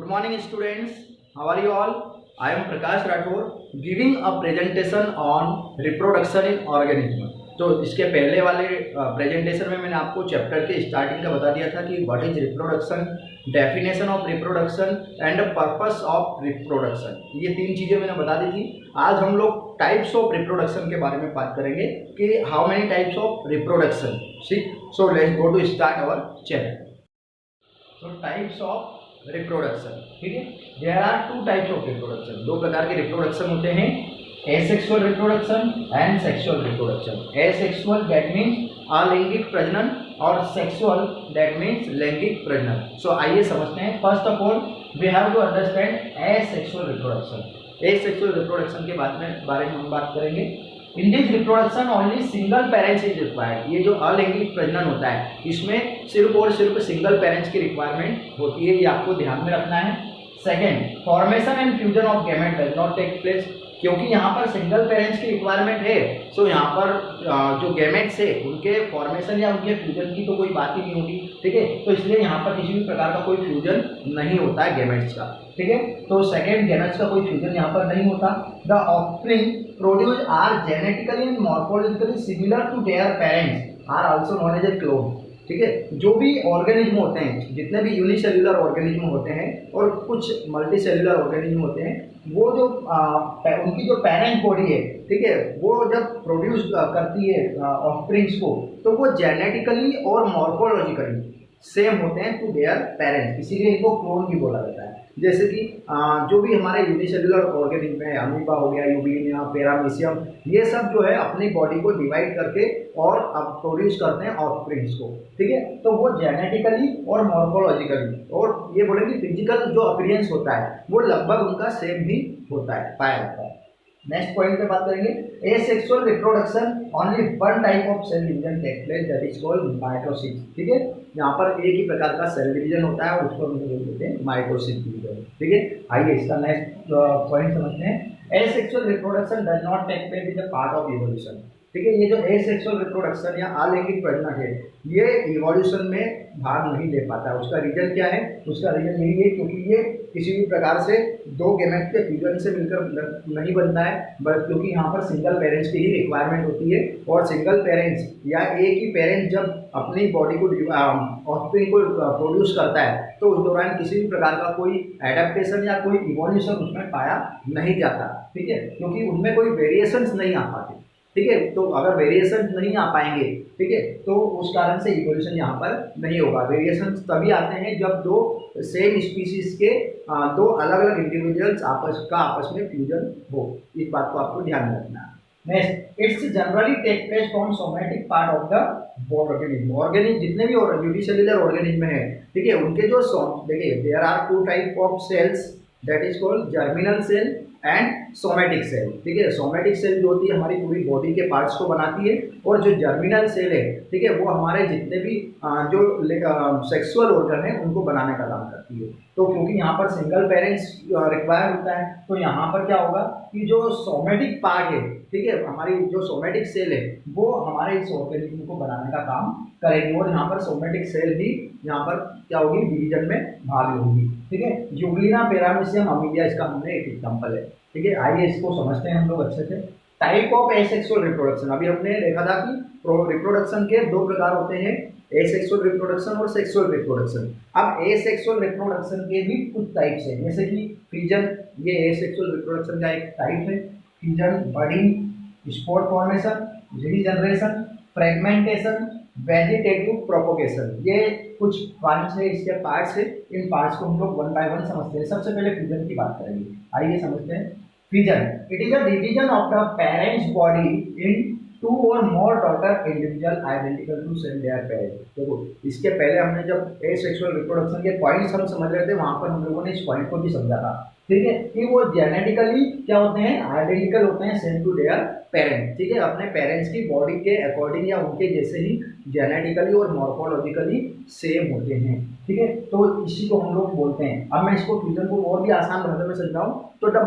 morning students, how are you all? I am Prakash Rathore giving a presentation on reproduction in organism. तो इसके पहले वाले presentation में मैंने आपको चैप्टर के स्टार्टिंग का बता दिया था कि what is reproduction, definition of reproduction and purpose of reproduction. ये तीन चीज़ें मैंने बता दी थी। आज हम लोग टाइप्स ऑफ रिप्रोडक्शन के बारे में बात करेंगे कि how many types of reproduction. ठीक, so let's go to start our chapter. So types of reproduction, ठीक है। There are two types of reproduction. दो प्रकार के रिप्रोडक्शन होते हैं, asexual reproduction and sexual reproduction. Asexual that means अलैंगिक प्रजनन और सेक्सुअल दैट मीन्स लैंगिक प्रजनन। सो आइए समझते हैं। First of all we have to understand asexual reproduction. Asexual reproduction के बारे में हम बात करेंगे। In this reproduction only single parents is required. ये जो अलैंगिक प्रजनन होता है इसमें सिर्फ और सिर्फ सिंगल पेरेंट्स की रिक्वायरमेंट होती है, ये आपको ध्यान में रखना है। Second, formation and fusion of gamete does not take place. क्योंकि यहाँ पर सिंगल पेरेंट्स की रिक्वायरमेंट है, सो यहाँ पर जो गैमेट्स है उनके फॉर्मेशन या उनके फ्यूजन की तो कोई बात ही नहीं होगी, ठीक है। तो इसलिए यहाँ पर किसी भी प्रकार का कोई फ्यूजन नहीं होता है गैमेट्स का, ठीक है। तो सेकेंड, गैमेट्स का कोई फ्यूजन यहाँ पर नहीं होता। The offspring produce are genetically and morphologically similar to their parents are also known as a clone, ठीक है। जो भी ऑर्गेनिज्म होते हैं, जितने भी यूनिसेल्युलर ऑर्गेनिज्म होते हैं और कुछ मल्टीसेल्युलर ऑर्गेनिज्म होते हैं, वो जो उनकी जो पेरेंट बॉडी है, ठीक है, वो जब प्रोड्यूस करती है ऑफस्प्रिंग्स को, तो वो जेनेटिकली और मॉर्फोलॉजिकली सेम होते हैं टू देयर पेरेंट्स, इसीलिए इनको क्लोन भी बोला जाता है। जैसे कि जो भी हमारे यूनिसेल्युलर ऑर्गेनिज्म है, अमीबा हो गया, यूबीनिया, पैरामीशियम, ये सब जो है अपनी बॉडी को डिवाइड करके और अब प्रोड्यूस करते हैं ऑफस्प्रिंग्स को, ठीक है। तो वो जेनेटिकली और मॉर्फोलॉजिकली और ये बोलेंगे फिजिकल जो अपीयरेंस होता है वो लगभग उनका सेम ही होता है, पाया जाता है। नेक्स्ट पॉइंट पे बात करेंगे, asexual reproduction only one type of cell division take place that is called mitosis, ठीक है। यहाँ पर एक ही प्रकार का सेल डिवीजन होता है, उसको हम बोलते हैं माइटोसिस डिवीजन, ठीक है। आइए इसका नेक्स्ट पॉइंट समझते हैं। Asexual reproduction does not take place is a part of evolution, ठीक है। ये जो एसेक्सुअल रिप्रोडक्शन या अलैंगिक प्रजनन है, ये इवोल्यूशन में भाग नहीं ले पाता है। उसका रीजन क्या है? उसका रीजन यही है क्योंकि ये किसी भी प्रकार से दो गैमेट के फ्यूजन से मिलकर नहीं बनता है, बट क्योंकि यहाँ पर सिंगल पेरेंट्स की ही रिक्वायरमेंट होती है। और सिंगल पेरेंट्स या एक ही पेरेंट जब अपनी बॉडी को ऑफस्प्रिंग को प्रोड्यूस करता है तो उस दौरान किसी भी प्रकार का कोई एडेप्टेशन या कोई इवोल्यूशन उसमें पाया नहीं जाता, ठीक है, क्योंकि उनमें कोई वेरिएशंस नहीं आ पाते, ठीक है। तो अगर वेरिएशन नहीं आ पाएंगे, ठीक है, तो उस कारण से इवोल्यूशन यहाँ पर नहीं होगा। वेरिएशन तभी आते हैं जब दो सेम स्पीसीज के दो अलग अलग इंडिविजुअल्स आपस में फ्यूजन हो। इस बात को आपको ध्यान में रखना है। Next, it's generally take place from somatic part of the organism. जितने भी यूनिसेल्युलर ऑर्गेनिज्म है, ठीक है, उनके जो देखिए there are two type of cells that is called germinal cell and somatic cell, ठीक है। सोमैटिक सेल जो होती है हमारी पूरी बॉडी के पार्ट्स को बनाती है, और जो जर्मिनल सेल है, ठीक है, वो हमारे जितने भी जो सेक्सुअल ऑर्गन है उनको बनाने का काम करती है। तो क्योंकि यहाँ पर सिंगल पेरेंट्स रिक्वायर होता है, तो यहाँ पर क्या होगा कि जो सोमैटिक पार्ट है, ठीक है, हमारी जो सोमैटिक सेल है वो हमारे इस ऑर्गेनिज्म को बनाने का काम करेगी, और यहाँ पर सोमैटिक सेल ही यहाँ पर क्या होगी, डिवीजन में भाग होगी, ठीक है। यूग्लिना, पैरामीशियम, अमीबिया इसका हमने एक एग्जांपल है, ठीक है। आइए इसको समझते हैं हम लोग अच्छे से। टाइप ऑफ एसेक्सुअल रिप्रोडक्शन, अभी हमने देखा था कि रिप्रोडक्शन के दो प्रकार होते हैं, एसेक्सुअल रिप्रोडक्शन और सेक्सुअल रिप्रोडक्शन। अब एसेक्सुअल रिप्रोडक्शन के भी कुछ टाइप्स हैं, जैसे कि फ्यूजन, ये एसेक्सुअल रिप्रोडक्शन का एक टाइप है। Fusion, budding, spore formation, regeneration, fragmentation, vegetative propagation, ये कुछ ब्रांच है, इसके पार्ट्स है। इन पार्ट्स को हम लोग वन बाय वन समझते हैं। सबसे पहले फ्यूजन की बात करेंगे। आइए समझते हैं। Fusion, it is a division of the parents body in two or more daughter individual identical to same their parent. देखो, इसके पहले हमने जब एसेक्सुअल रिप्रोडक्शन के पॉइंट्स हम समझ रहे थे, वहां पर हम लोगों ने इस पॉइंट को भी समझा था, ठीक है, कि वो जेनेटिकली क्या होते हैं, आइडेंटिकल होते हैं सेम टू देयर पेरेंट, ठीक है, अपने पेरेंट्स की बॉडी के अकॉर्डिंग या उनके जैसे ही जेनेटिकली और मॉर्फोलॉजिकली सेम होते हैं, ठीक है। तो इसी को हम लोग बोलते हैं। अब मैं इसको फ्यूजन को और भी आसान भाषा में समझाऊं तो the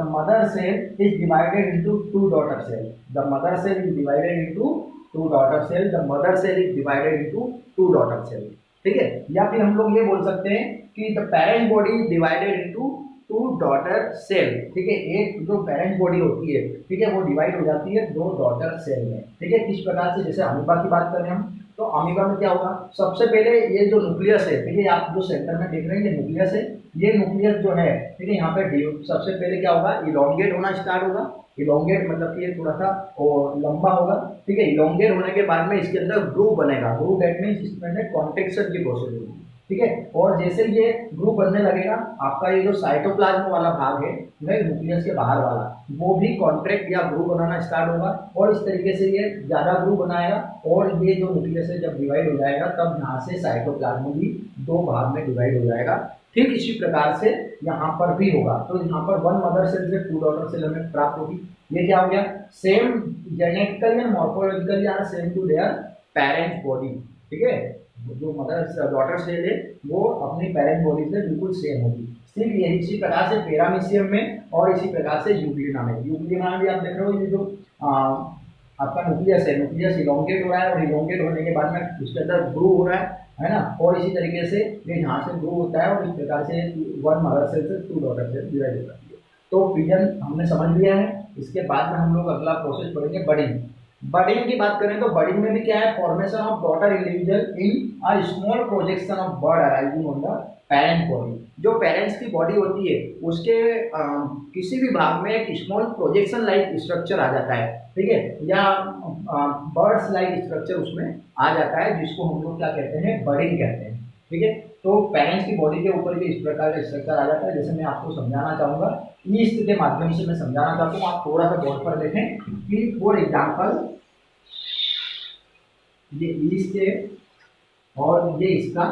mother cell is divided into two daughter cell. The mother cell is divided into two daughter cell. The mother cell is divided into two daughter cell. ठीक है। या फिर हम लोग ये बोल सकते हैं कि the parent body divided into two daughter cell, ठीक है। एक जो पेरेंट बॉडी होती है, ठीक है, वो डिवाइड हो जाती है दो डॉटर सेल में, ठीक है। किस प्रकार से, जैसे अमीबा की बात करें हम, तो अमीबा में क्या होगा, सबसे पहले ये जो न्यूक्लियस है, ठीक है, आप जो सेंटर में देख रहे हैं ये न्यूक्लियस है, ये न्यूक्लियस जो है, ठीक है, यहाँ पे सबसे पहले क्या होगा, इलोंगेट होना स्टार्ट होगा। इलोंगेट मतलब कि ये थोड़ा सा लंबा होगा, ठीक है। इलोंगेट होने के बाद में इसके अंदर ग्रूव बनेगा, ग्रूव दैट मीन्स इसमें कॉन्ट्रैक्शन की प्रोसेस होगी, ठीक है। और जैसे ये ग्रुप बनने लगेगा, आपका ये जो साइटोप्लाज्म वाला भाग है न्यूक्लियस के बाहर वाला, वो भी कॉन्ट्रैक्ट या ग्रुप बनाना स्टार्ट होगा, और इस तरीके से ये ज़्यादा ग्रुप बनाएगा, और ये जो न्यूक्लियस है जब डिवाइड हो जाएगा, तब यहाँ से साइटोप्लाज्म भी दो भाग में डिवाइड हो जाएगा। ठीक इसी प्रकार से यहाँ पर भी होगा। तो यहाँ पर वन मदर सेल से टू डॉटर सेल हमें प्राप्त होगी। ये क्या हो गया, same genetically and morphologically are same to their parent body, ठीक है। जो मदर डॉटर सेल है वो अपनी पेरेंट बॉडी से बिल्कुल सेम होगी। सिर्फ यही इसी प्रकार से पैरामीशियम में और इसी प्रकार से यूग्लिना में, यूग्लिना में भी आप देख रहे हो ये जो आपका न्यूक्लियस है, न्यूक्लियस इलोंगेट हो रहा है, और इलोंगेट होने के बाद में उसके अंदर ग्रू हो रहा है ना। और इसी तरीके से ये यहाँ से ग्रू होता है, और इस प्रकार से वन मदर सेल से टू डॉटर सेल डिवाइड हो जाती है। तो विजन हमने समझ लिया है। इसके बाद में हम लोग अगला प्रोसेस पढ़ेंगे बडिंग। बडिंग की बात करें तो बडिंग में भी क्या है, formation of daughter individual in a small projection of bird arising on the parent body. जो पेरेंट्स की बॉडी होती है उसके किसी भी भाग में एक स्मॉल प्रोजेक्शन लाइक स्ट्रक्चर आ जाता है, ठीक है, या बर्ड्स लाइक स्ट्रक्चर उसमें आ जाता है, जिसको हम लोग क्या कहते हैं, बडिंग कहते हैं, ठीक है। तो पेरेंट्स की बॉडी के ऊपर भी इस प्रकार का स्ट्रक्चर आ जाता है। जैसे मैं आपको समझाना चाहूँगा, ईस्ट के माध्यम से मैं समझाना चाहता हूँ, आप थोड़ा सा बोर्ड पर देखें कि फॉर एग्जाम्पल ये ईस्ट है और ये इसका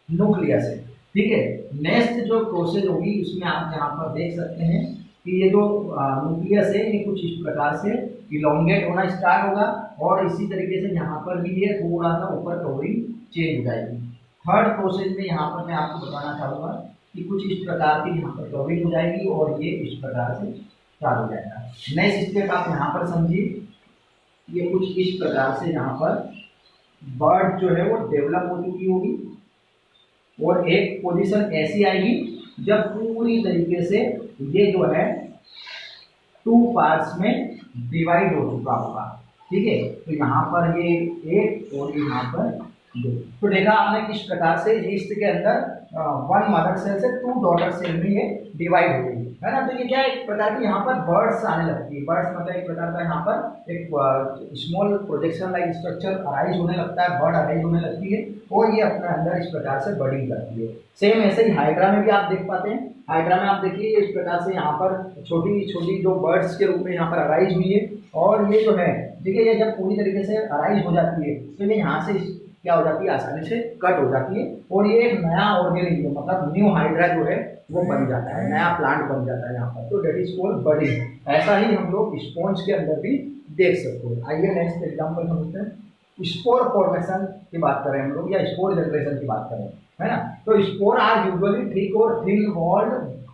न्यूक्लियस है, ठीक है। नेक्स्ट जो प्रोसेस होगी उसमें आप यहाँ पर देख सकते हैं कि ये जो न्यूक्लियस है ये कुछ इस प्रकार से इलोंगेट होना स्टार्ट होगा, और इसी तरीके से यहाँ पर भी ये थोड़ा सा ऊपर कवरिंग चेंज हो जाएगी। थर्ड प्रोसेस में यहाँ पर मैं आपको बताना चाहूँगा कि कुछ इस प्रकार की यहाँ पर कवरिंग हो जाएगी, और ये इस प्रकार से स्टार्ट हो जाएगा। नेक्स्ट स्टेप आप यहाँ पर समझिए, ये कुछ इस प्रकार से यहाँ पर बर्ड जो है वो डेवलप हो चुकी होगी, और एक पोजीशन ऐसी आएगी जब पूरी तरीके से ये जो है टू पार्ट्स में डिवाइड हो चुका होगा, ठीक है। तो यहाँ पर ये एक और यहाँ पर दो। तो देखा आपने किस प्रकार से ईस्ट के अंदर वन मदर सेल से टू डॉटर सेल में ये डिवाइड हो गई है ना। तो ये क्या है, एक प्रकार की यहाँ पर बर्ड्स आने लगती है। बर्ड्स मतलब एक प्रकार का यहाँ पर एक small projection like structure arise होने लगता है, बर्ड अराइज होने लगती है, और ये अपने अंदर इस प्रकार से बडिंग करती है। सेम ऐसे ही हाइड्रा में भी आप देख पाते हैं। हाइड्रा में आप देखिए इस प्रकार से यहाँ पर छोटी छोटी जो बर्ड्स के रूप में यहाँ पर अराइज हुई है, और ये जो है, ठीक है, ये जब पूरी तरीके से अराइज हो जाती है तो ये यहाँ से क्या हो जाती है, आसानी से कट हो जाती है, और ये एक नया ऑर्गेनिज्म मतलब न्यू हाइड्रा जो है वो बन जाता है, नया प्लांट बन जाता है यहाँ पर। तो डेट इज कॉल्ड बडिंग। ऐसा ही हम लोग स्पॉन्ज के अंदर भी देख सकते हैं। आइए नेक्स्ट एग्जाम्पल समझते हैं। स्पोर फॉर्मेशन की बात करें हम लोग, या स्पोर जनरेशन की बात करें, है ना। तो स्पोर आर यूजुअली थिक और thin walled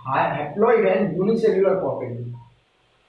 haploid and unicellular propagation.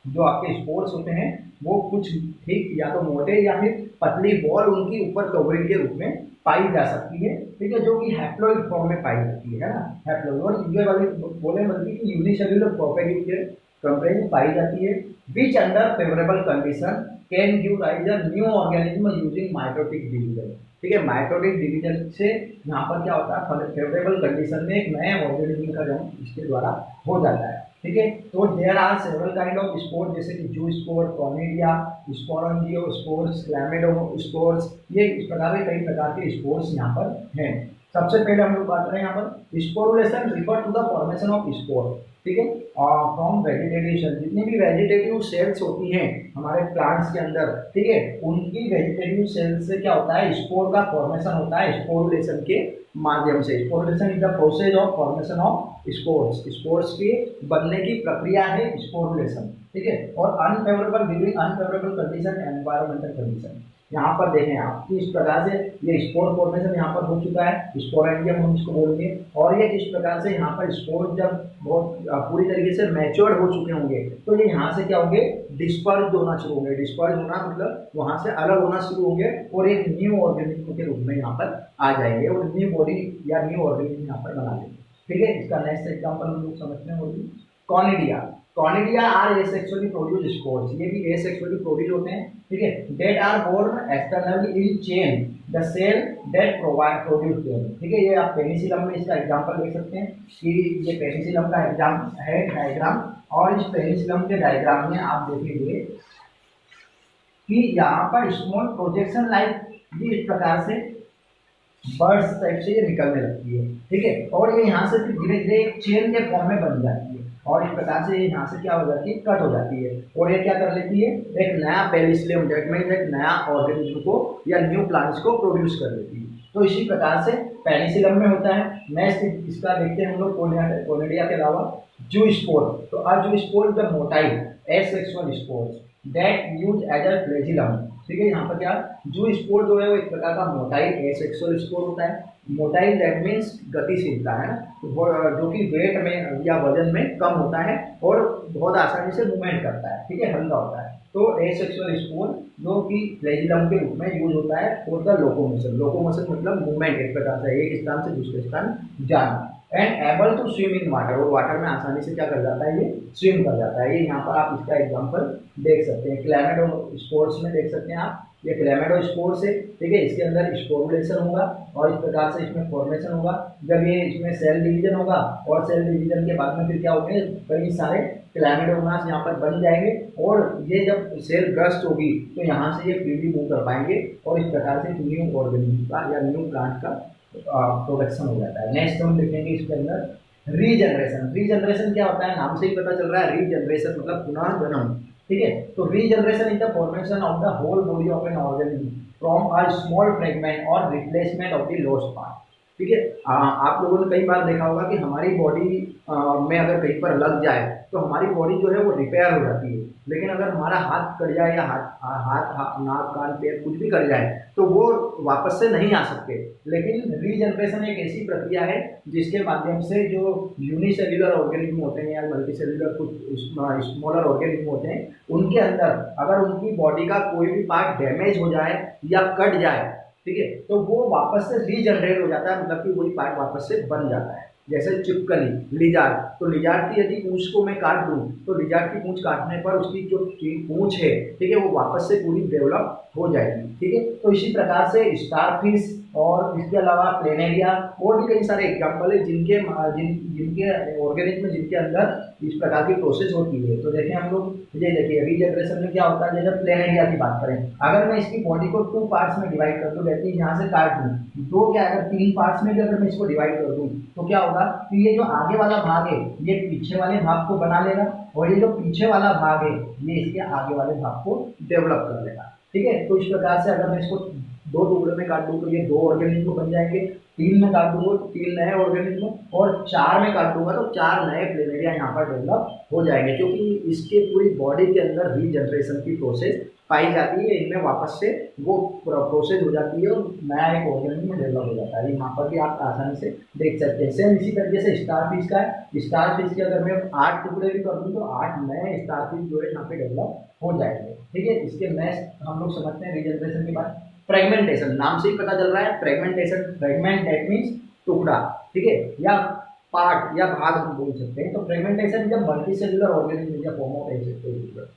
जो आपके स्पोर्स होते हैं वो कुछ ठीक या तो मोटे या फिर पतली बॉल उनकी ऊपर कवरिंग के रूप में पाई जा सकती है, ठीक है, जो कि हैप्लॉइड फॉर्म में पाई जाती है ना, हैप्लॉइड। और ये वाली बोले बल्कि कि यूनिसेल्युलर प्रोपेगेशन के कंपेयर में पाई जाती है, which under favourable condition can give rise a new organism using mitotic division, ठीक है। माइटोटिक डिवीजन से यहाँ पर क्या होता है, फेवरेबल कंडीशन में एक नए ऑर्गेनिज्म का जन्म इसके द्वारा हो जाता है, ठीक है। तो there are several kind of spore, जैसे कि zoospore, conidia, sporangiospores, chlamydospores, ये इस प्रकार के कई प्रकार के स्पोर्स यहाँ पर हैं। सबसे पहले हम लोग बात करें यहाँ पर sporulation refer to the formation of spore, ठीक है, फ्रॉम वेजिटेटिव सेल। जितनी भी वेजिटेटिव सेल्स होती हैं हमारे प्लांट्स के अंदर, ठीक है, उनकी वेजिटेटिव सेल से क्या होता है, स्पोर का फॉर्मेशन होता है स्पोरुलेशन के माध्यम से। Sporulation is the process of formation of spores. Spores के बनने की प्रक्रिया है स्पोरुलेशन, ठीक है। और unfavourable during unfavourable condition environmental condition, यहाँ पर देखें आप कि इस प्रकार से ये स्पोर फॉर्मेशन यहाँ पर हो चुका है, स्पोरेंडियम हम इसको बोलेंगे। और ये किस प्रकार से यहाँ पर स्पोर जब बहुत पूरी तरीके से मैच्योर्ड हो चुके होंगे तो ये यहाँ से क्या होंगे, डिस्पर्ज होना शुरू होंगे। डिस्पर्ज होना मतलब वहाँ से अलग होना शुरू होंगे और एक न्यू ऑर्गेनिज्म के रूप में यहाँ पर आ जाएंगे और न्यू बॉडी या न्यू ऑर्गेनिज्म यहाँ पर बना लेंगे। ठीक है, इसका नेक्स्ट एग्जाम्पल हम लोग समझते हैं conidia. Conidia are asexually produce spores, ये भी एसेक्सुअली प्रोड्यूस होते हैं। ठीक है, that are borne externally in chain the cell that provide produce them. ठीक है, ये आप पेनिसिलम में इसका एग्जांपल देख सकते हैं कि ये पेनिसिलम का एग्जाम है डायग्राम, और इस पेनिसिलम के डायग्राम में आप देखेंगे कि यहाँ पर स्मॉल प्रोजेक्शन लाइक ये इस प्रकार से बर्ड्स टाइप से ये निकलने लगती है। ठीक है, और ये यहाँ से फिर धीरे धीरे एक चेन के फॉर्म में बन जाती है और इस प्रकार से यहाँ से क्या हो जाती है, कट हो जाती है और ये क्या कर लेती है, एक नया पेनिसिलियम डेट में एक नया ऑर्गेनिज्म को या न्यू प्लांट्स को प्रोड्यूस कर देती है। तो इसी प्रकार से पेनिसिलम में होता है। नेक्स्ट इसका देखते हैं हम लोग कॉनिडिया के अलावा जूस्पोर। तो zoospore the motile asexual spores that use as a flagellum. ठीक है, यहाँ पर क्या जूस्पोर जो है वो एक प्रकार का मोटाइल एसेक्सुअल स्पोर होता है। मोटाइल दैट मीन्स गतिशीलता है ना, जो कि वेट में या वजन में कम होता है और बहुत आसानी से मूवमेंट करता है। ठीक है, हल्का होता है। तो एसेक्सुअल स्पोर जो कि फ्लैजिलम के रूप में यूज होता है फॉर द लोकोमोशन। लोकोमोशन मतलब मूवमेंट, एक प्रकार से एक स्थान से दूसरे स्थान जाना। And able to swim in water, और वाटर में आसानी से क्या कर जाता है, ये स्विम कर जाता है। ये यहाँ पर आप इसका एग्जांपल देख सकते हैं, क्लैमिडो स्पोर्स में देख सकते हैं आप, ये क्लैमिडो स्पोर्स है। ठीक है, इसके अंदर स्पोरुलेशन होगा और इस प्रकार से इसमें फॉर्मेशन होगा। जब ये इसमें सेल डिवीजन होगा और सेल डिवीजन के बाद में फिर क्या होंगे, कई सारे क्लैमिडोमोनास यहाँ पर बन जाएंगे और ये जब सेल ब्रस्ट होगी तो यहाँ से ये फ्रीली मूव कर पाएंगे और इस प्रकार से न्यू ऑर्गेनिज्म का या न्यू प्लांट का प्रोडक्शन हो जाता है। नेक्स्ट हम देखेंगे इसके अंदर रीजनरेशन। रीजनरेशन क्या होता है, नाम से ही पता चल रहा है, रीजनरेशन मतलब पुनः जन्म। ठीक है, तो regeneration is the formation of the whole body of an organism from a small fragment or replacement of the lost part. ठीक है, आप लोगों ने कई बार देखा होगा कि हमारी बॉडी में अगर कहीं पर लग जाए तो हमारी बॉडी जो है वो रिपेयर हो जाती है, लेकिन अगर हमारा हाथ कट जाए या हाथ नाक कान पैर कुछ भी कट जाए तो वो वापस से नहीं आ सकते। लेकिन रीजनरेशन एक ऐसी प्रक्रिया है जिसके माध्यम से जो यूनिसेल्युलर ऑर्गेनिज्म होते हैं या मल्टीसेल्युलर कुछ स्मॉलर ऑर्गेनिज्म होते हैं, उनके अंदर अगर उनकी बॉडी का कोई भी पार्ट डैमेज हो जाए या कट जाए, ठीक है, तो वो वापस से रीजनरेट हो जाता है, मतलब कि वही पार्ट वापस से बन जाता है। जैसे चिपकली, लिजार्ड, तो लिजार्ड की यदि पूंछ को मैं काट दूं तो लिजार्ड की पूंछ काटने पर उसकी जो पूंछ है, ठीक है, वो वापस से पूरी डेवलप हो जाएगी। ठीक है, तो इसी प्रकार से स्टारफिश और इसके अलावा प्लेनेरिया और भी कई सारे एग्जाम्पल है जिनके ऑर्गेनिज्म जिनके अंदर इस प्रकार की प्रोसेस होती है। तो देखें हम लोग, ये देखिए रीजनरेशन में क्या होता है, जैसे प्लेनेरिया की बात करें, अगर मैं इसकी बॉडी को 2 पार्ट्स में डिवाइड कर दूं, जैसे यहाँ से काट दूं, दो क्या अगर 3 पार्ट्स में भी अगर मैं इसको डिवाइड कर दूं तो क्या होगा कि ये जो आगे वाला भाग है ये पीछे वाले भाग को बना लेगा और ये जो पीछे वाला भाग है ये इसके आगे वाले भाग को डेवलप कर लेगा। ठीक है, तो इस प्रकार से अगर मैं इसको 2 टुकड़े में काट दूं तो ये 2 ऑर्गेनिज्म बन जाएंगे, 3 में काट दूंगा तो 3 नए ऑर्गेनिज्म, और 4 में काट दूंगा तो 4 नए प्लेनेरिया यहाँ पर डेवलप हो जाएंगे, क्योंकि इसके पूरी बॉडी के अंदर रीजनरेशन की प्रोसेस पाई जाती है। इनमें वापस से वो प्रोसेस हो जाती है और नया एक ऑर्गेनिज्म डेवलप हो जाता है। यहाँ पर भी आप आसानी से देख सकते हैं। सेम इसी तरीके से स्टारफिश का है, स्टारफिश के अगर मैं 8 टुकड़े भी कर दूँ तो 8 नए स्टारफिश जो है यहाँ पे डेवलप हो जाएंगे। ठीक है, इसके नेक्स्ट हम लोग समझते हैं रीजनरेशन के बाद फ्रेगमेंटेशन। नाम से ही पता चल रहा है फ्रेगमेंटेशन, फ्रेगमेंट दैट मीन्स टुकड़ा, ठीक है, या पार्ट या भाग हम बोल सकते हैं। तो फ्रेगमेंटेशन जब मल्टीसेलुलर ऑर्गेनिज्म या फॉर्म ऑफ एसेक्सुअल,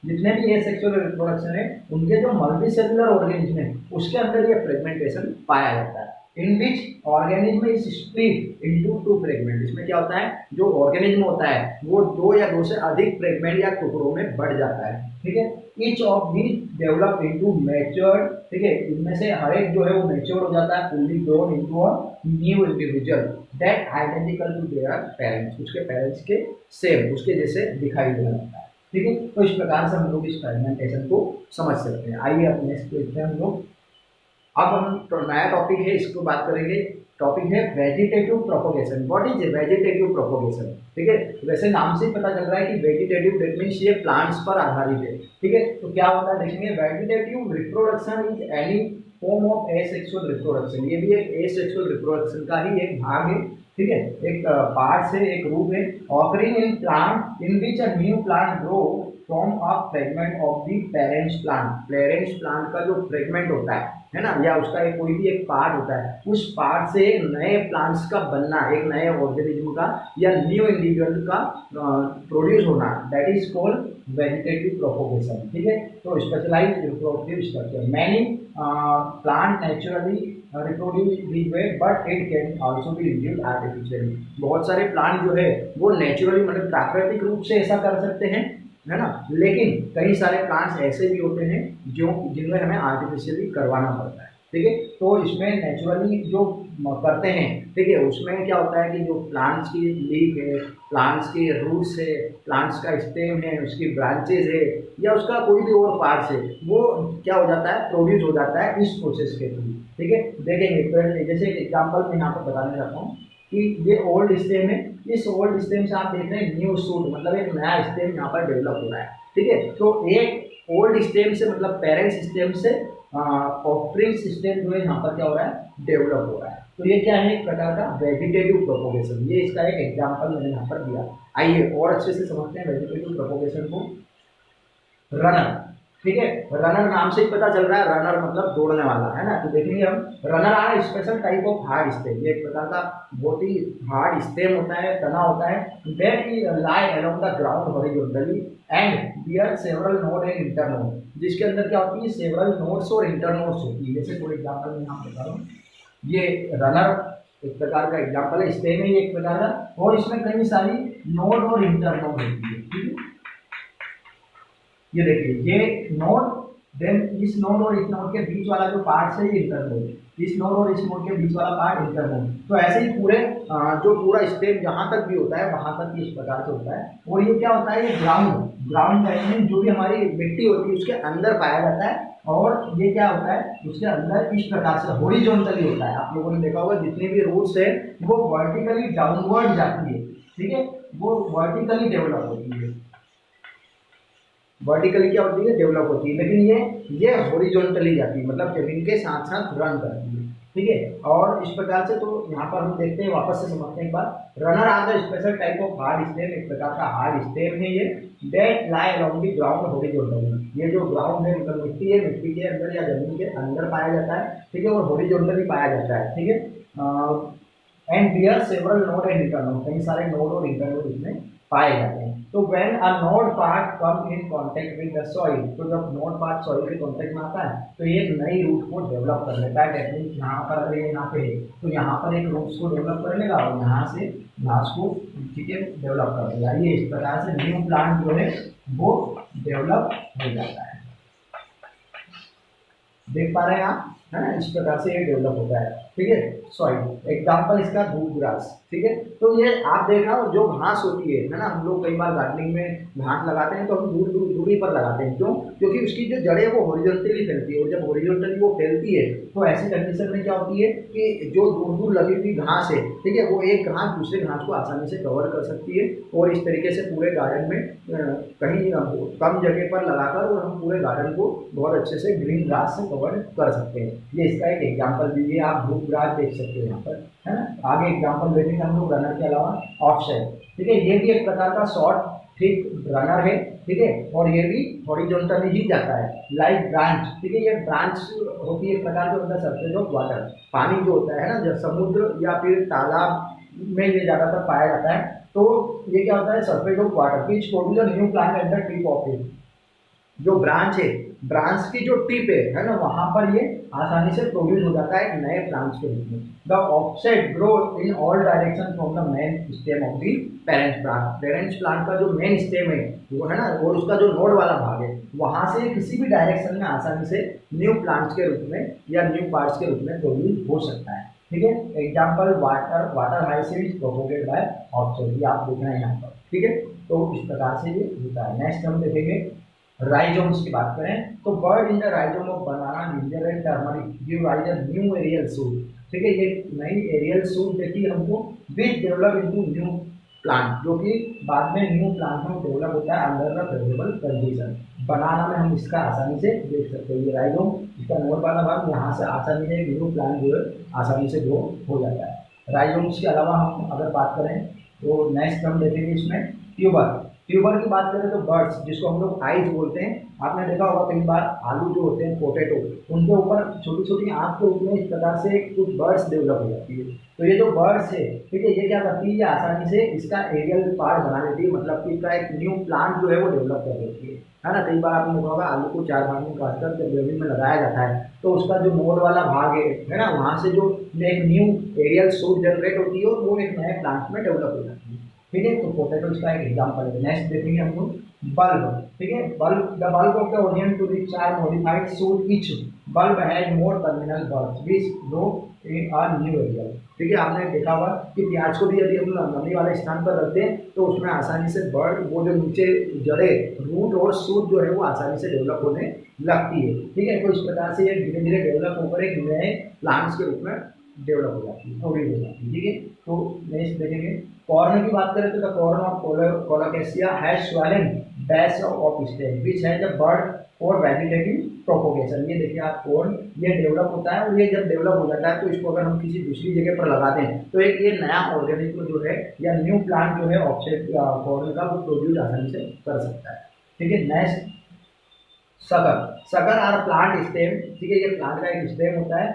जितने भी एसेक्सुअल रिप्रोडक्शन है उनके जो मल्टीसेलुलर ऑर्गेनिज्म है उसके अंदर ये फ्रेगमेंटेशन पाया जाता है। In which organism is split into 2 fragment. इसमें क्या होता है, जो ऑर्गेनिज्म होता है वो 2 या 2 से अधिक फ्रेगमेंट या टुकड़ों में बढ़ जाता है। ठीक है, each of these develop into matured, ठीक है, इनमें से हर एक जो है वो मैच्योर हो जाता है, fully grown into a new individual that identical to their parents, उसके पेरेंट्स के सेम उसके जैसे दिखाई देने लगता है। ठीक है, तो इस प्रकार से हम लोग इस फ्रेगमेंटेशन को समझ सकते हैं। आइए अब नेक्स्ट देखते हैं हम लोग। अब हम तो नया टॉपिक है, इसको बात करेंगे टॉपिक है vegetative propagation. What is vegetative propagation? ठीक है, वैसे नाम से पता चल रहा है कि वेजिटेटिव दैट मींस ये प्लांट्स पर आधारित है। ठीक है, तो क्या होता है देखेंगे, vegetative reproduction is any form of asexual reproduction. ये भी एक एसेक्सुअल रिप्रोडक्शन का ही एक भाग है। ठीक है, एक पार्ट से एक रूप है, occurring in plant in which a new plant grow from a fragment of the parents plant. Parents plant का जो फ्रेगमेंट होता है ना, या उसका एक कोई भी एक पार्ट होता है, उस पार्ट से एक नए प्लांट्स का बनना, एक नए ऑर्गेनिज्म का या न्यू इंडिविजुअल का प्रोड्यूस होना, that is called vegetative propagation. ठीक है, तो specialized reproductive structure. Many plant naturally reproduce this way but it can also be reduced artificially. बहुत सारे प्लांट जो है वो नेचुरली मतलब प्राकृतिक रूप से ऐसा कर सकते हैं, है ना, लेकिन कई सारे प्लांट्स ऐसे भी होते हैं जो जिनमें हमें आर्टिफिशियली करवाना पड़ता है। ठीक है, तो इसमें नेचुरली जो करते हैं, ठीक है, उसमें क्या होता है कि जो प्लांट्स की लीफ है, प्लांट्स के रूट्स है, प्लांट्स का स्टेम है, उसकी ब्रांचेज है, या उसका कोई भी और पार्ट्स है, वो क्या हो जाता है, प्रोड्यूस हो जाता है इस प्रोसेस के थ्रू। ठीक है, देखेंगे तो जैसे एग्जाम्पल मैं यहाँ पर बताने चाहता हूँ कि ये ओल्ड स्टेम है, इस ओल्ड स्टेम से आप देख रहे हैं न्यू शूट, मतलब एक नया स्टेम यहाँ पर डेवलप हो रहा है। ठीक है, तो एक ओल्ड स्टेम से मतलब पेरेंट्स स्टेम से ऑफस्प्रिंग स्टेम जो है यहाँ पर क्या हो रहा है, डेवलप हो रहा है। तो ये क्या है, एक प्रकार का वेजिटेटिव प्रोपोगेशन। ये इसका एक एग्जाम्पल मैंने यहाँ पर दिया। आइए और अच्छे से समझते हैं वेजिटेटिव प्रोपोगेशन को। रनर, ठीक है, रनर नाम से ही पता चल रहा है, रनर मतलब दौड़ने वाला, है ना। तो देखेंगे हम, runner are special type of hard stem. ये एक प्रकार का बहुत ही हार्ड स्टेम होता है, तना होता है, that is lie along the ground horizontally and bear several node and internode, जिसके अंदर क्या होती है, सेवरल नोड्स और इंटरनोड्स होती है। जैसे कोई एग्जाम्पल मैं यहाँ बता रहा हूँ, ये रनर एक प्रकार का एग्जाम्पल है, स्टेम है ये एक प्रकार का, और इसमें कई सारी नोड और इंटरनोड होती है। ठीक है, ये देखिए, ये नोड, देन इस नोड और इस नोड के बीच वाला जो पार्ट है ये इंटरनोड, इस नोड और इस नोड के बीच वाला पार्ट इंटरनोड। तो ऐसे ही पूरे जो पूरा स्टेम जहाँ तक भी होता है वहाँ तक इस प्रकार से होता है। और ये क्या होता है, ये ग्राउंड ग्राउंड जो भी हमारी मिट्टी होती है उसके अंदर पाया जाता है, और ये क्या होता है, उसके अंदर इस प्रकार से हॉरिजॉन्टली होता है। आप लोगों ने देखा होगा जितनी भी रूट्स है वो वर्टिकली डाउनवर्ड जाती है। ठीक है, वो वर्टिकली डेवलप होती है, वर्टिकली क्या होती है, डेवलप होती है, लेकिन ये हॉरिजॉन्टली जाती है, मतलब जमीन के साथ साथ रन करती है। ठीक है, और इस प्रकार से तो यहाँ पर हम देखते हैं, वापस से समझते हैं एक बार। Runner are the special type of hard stem, एक प्रकार का हार्ड स्टेम है ये, that lie along the ground horizontally. ये जो ग्राउंड है मतलब मिट्टी है, मिट्टी के अंदर या जमीन के अंदर पाया जाता है। ठीक है, और हॉरिजॉन्टली पाया जाता है। ठीक है, and bear several node and internode, कई सारे नोड और इंटरनोड इसमें पाए जाते हैं। तो when a node part come in contact with the soil, तो जब नोड पार्ट सॉइल के कांटेक्ट में आता है तो ये एक नई रूट को डेवलप कर लेता है। दैट मींस यहाँ पर अगर ये यहाँ पे है तो यहाँ पर एक रूट्स को डेवलप कर लेगा और यहाँ से घास को, ठीक है, डेवलप कर देगा। ये इस प्रकार से न्यू प्लांट जो है वो डेवलप हो जाता है। देख पा रहे हैं आप, है ना, इस प्रकार से ये डेवलप होता है। ठीक है, सॉइल एग्जाम्पल इसका धूप ग्रास। ठीक है, तो ये आप देख रहा हो जो घास होती है ना, हम लोग कई बार गार्डनिंग में घास लगाते हैं तो हम दूरी पर लगाते हैं। क्यों? क्योंकि उसकी जो जड़ें वो हॉरिजॉन्टली फैलती है, और जब हॉरिजॉन्टली वो फैलती है तो ऐसी कंडीशन में क्या होती है कि जो दूर लगी हुई घास है, ठीक है, वो एक घास दूसरे घास को आसानी से कवर कर सकती है, और इस तरीके से पूरे गार्डन में कहीं कम जगह पर लगाकर और हम पूरे गार्डन को बहुत अच्छे से ग्रीन ग्रास से कवर कर सकते हैं। ये इसका एक एग्जाम्पल दीजिए, आप धूप ग्रास देख सकते हैं यहाँ पर, है ना। आगे एग्जाम्पल देखेंगे हम लोग रनर के अलावा ऑफसेट। ठीक है, ये भी एक प्रकार का शॉर्ट थिक रनर है। ठीक है, और ये भी हॉरिजॉन्टली ही जाता है, लाइक ब्रांच। ठीक है, ये ब्रांच होती है एक प्रकार के अंदर सरफेस ऑफ वाटर, पानी जो होता है ना, जब समुद्र या फिर तालाब में ये ज़्यादातर पाया जाता है, तो ये क्या होता है, surface of water which produce new plant at the tip of it. जो ब्रांच है, ब्रांच की जो टिप है ना, वहाँ पर ये आसानी से प्रोड्यूस हो जाता है एक नए प्लांट्स के रूप में। The offset grow in all direction from the main stem of the parents plant. Parents plant का जो मेन स्टेम है वो है ना, और उसका जो नोड वाला भाग है, वहाँ से किसी भी डायरेक्शन में आसानी से न्यू प्लांट्स के रूप में या न्यू पार्ट्स के रूप में प्रोड्यूस हो सकता है। ठीक है, एग्जाम्पल वाटर हाइसिस प्रोपोगेट बाय ऑफसेट, ये आप देख रहे हैं यहाँ पर। ठीक है, तो इस प्रकार से ये होता है। नेक्स्ट हम देखेंगे राइजोम्स की बात करें तो bud in the rhizome of banana, ginger and turmeric give rise a new aerial shoot. ठीक है, ये नई एरियल सूट देखिए हमको which develop into new plant, जो कि बाद में न्यू प्लांट में डेवलप होता है अंडर द फेवरेबल कंडीशन। बनाना में हम इसका आसानी से देख सकते हैं, ये राइजोम इसका नोड वाला भाग यहाँ से आसानी से न्यू प्लांट जो है आसानी से ग्रो हो जाता है। राइजोम्स के अलावा हम अगर बात करें तो नेक्स्ट हम देखेंगे इसमें ट्यूबर। ट्यूबर की बात करें तो बर्ड्स, जिसको हम लोग आइज बोलते हैं, आपने देखा होगा कई बार आलू जो होते हैं पोटैटो, उनके ऊपर छोटी छोटी आँख के रूप में इस प्रकार से कुछ बर्ड्स डेवलप हो जाती है। तो ये जो बर्ड्स है, ठीक है, ये क्या करती है, ये आसानी से इसका एरियल पार्ट बना देती है, मतलब कि इसका एक न्यू प्लांट जो है वो डेवलप कर देती है ना। कई बार आपने देखा होगा आलू को 4 भाग में काटकर जब जमीन में लगाया जाता है तो उसका जो नोड वाला भाग है ना, वहाँ से जो एक न्यू एरियल सूट जनरेट होती है और वो एक नए प्लांट में डेवलप हो जाती है। ठीक है, तो पोटैटो इसका एक एग्जाम्पल है। नेक्स्ट देखेंगे हम लोग बल्ब। ठीक है, bulb, the bulb of the onion to rich are modified shoot each bulb has more terminal bulbs which grow in a new area. ठीक है, आपने देखा होगा कि प्याज को भी यदि हम नमी वाले स्थान पर रखते हैं तो उसमें आसानी से बर्ड, वो जो नीचे जड़े, रूट और सूट जो है वो आसानी से डेवलप होने लगती है। ठीक है, तो इस प्रकार से ये धीरे धीरे डेवलप होकर एक नए प्लांट्स के रूप में डेवलप हो जाती है, थोड़ी हो जाती है। ठीक है, तो नेक्स्ट देखेंगे कॉर्न की बात करें तो the corn of colocasia has swelling base of stem which has a bird for vegetative propagation. ये देखिए आप, कॉर्न ये डेवलप होता है और ये जब डेवलप हो जाता है तो इसको अगर हम किसी दूसरी जगह पर लगाते हैं तो एक ये नया ऑर्गेनिज्म जो है या न्यू प्लांट जो है ऑफसेट कॉर्न का वो प्रोड्यूस आसानी से कर सकता है। ठीक है, next sucker. Sucker are plant stem. ठीक है, ये प्लांट का एक स्टेम होता है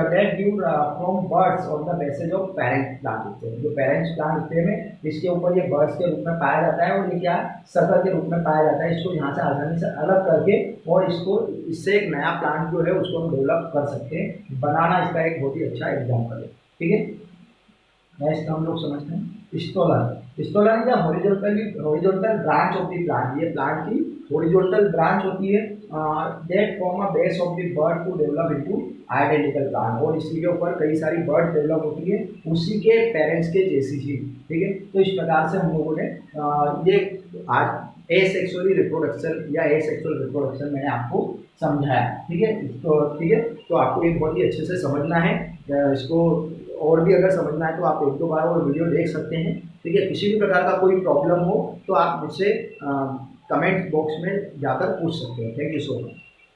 that give from buds on the basis of parent plant stem. जो पेरेंट्स प्लांट स्टेम है इसके ऊपर ये बर्ड्स के रूप में पाया जाता है और ये क्या सगर के रूप में पाया जाता है। इसको यहाँ से आसानी से अलग करके और इसको, इससे एक नया प्लांट जो है उसको हम डेवलप कर सकते हैं। बनाना इसका एक बहुत ही अच्छा एग्जाम्पल है। ठीक है, नेक्स्ट हम लोग समझते हैं stolon. Stolon is horizontal branch of the plant. ये प्लांट की हॉरिजॉन्टल ब्रांच होती है that form a base of the bud to develop into identical plant, और इसी के ऊपर कई सारी बर्ड डेवलप होती है उसी के पेरेंट्स के जैसी ही। ठीक है, तो इस प्रकार से हम लोगों ने ये आज एसेक्सुअली रिप्रोडक्शन या एसेक्सुअल रिप्रोडक्शन मैंने आपको समझाया। ठीक है, तो आपको ये बहुत ही अच्छे से समझना है। इसको और भी अगर समझना है तो आप 1-2 बार और वीडियो देख सकते हैं। ठीक है, किसी भी प्रकार का कोई प्रॉब्लम हो तो आप मुझसे कमेंट बॉक्स में जाकर पूछ सकते हैं। Thank you so much.